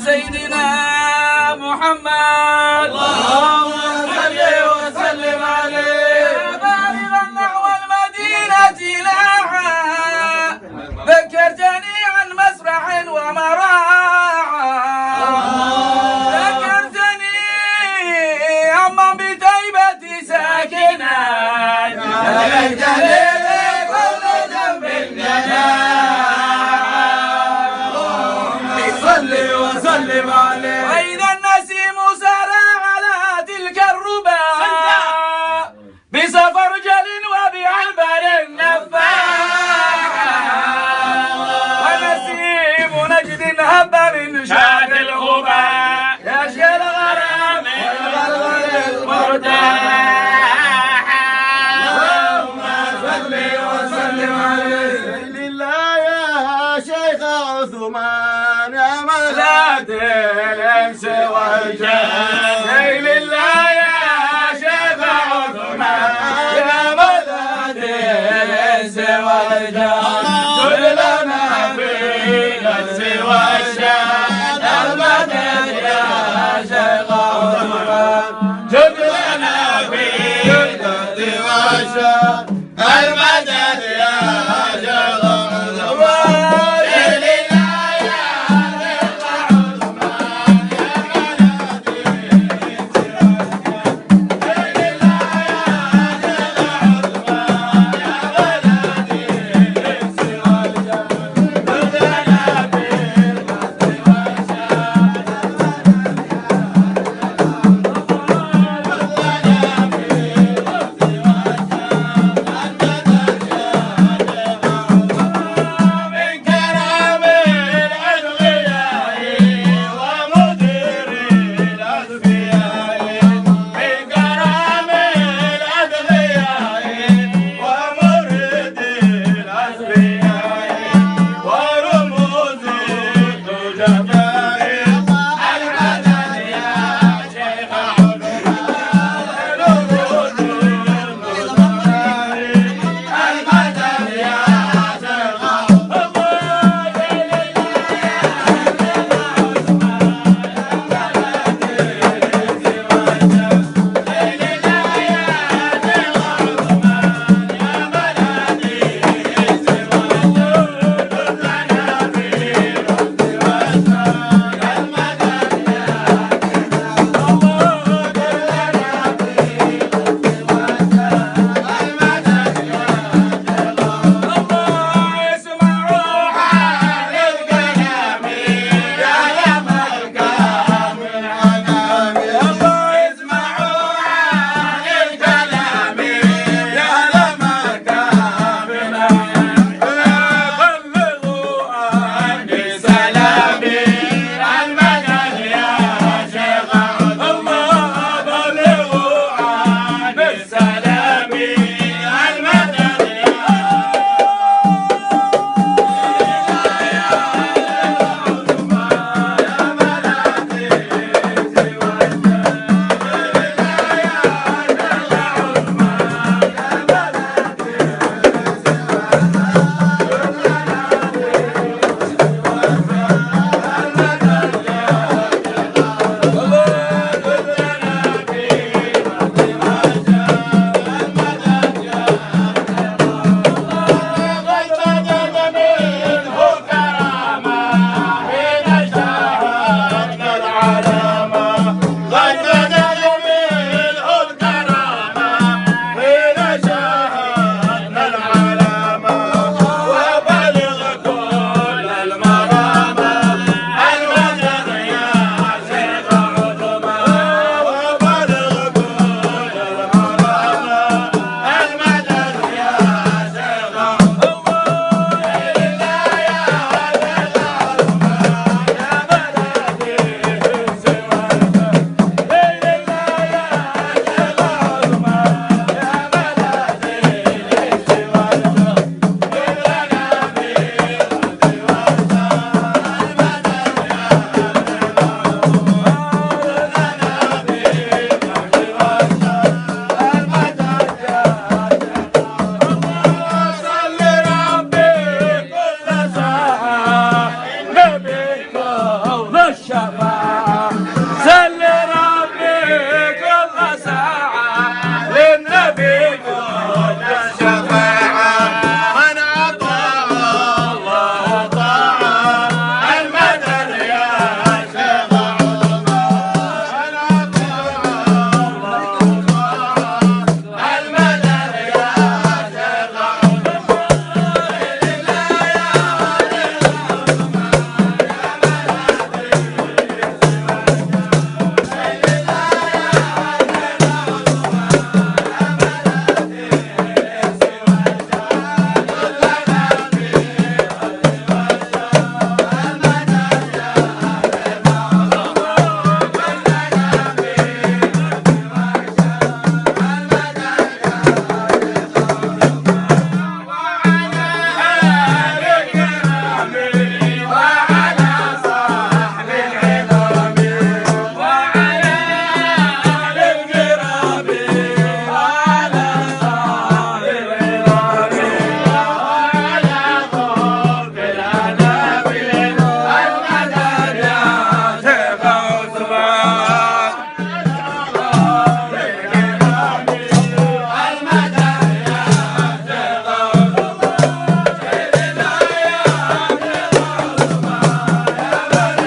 سيدنا محمد اللهم صل وسلم عليه. يا بالغا نحو المدينة لاحا ذكرتني عن مسرح ومراعى ذكرتني عمن بطيبة ساكنا ذكرتني كل ذنب صل وسلم عليه. وإذا النسيم سار على تلك الربا بسفرجل وبعنبر نفاح ونسيم نجد هب من شاد الغبا يشكي الغرام والغرغر المرتاح. اللهم صل وسلم عليه. لله يا شيخ عثمان يا ملاذ الانس والجان لله يا شيخ عثمان يا ملاذ الانس والجان كلنا في الانس والجان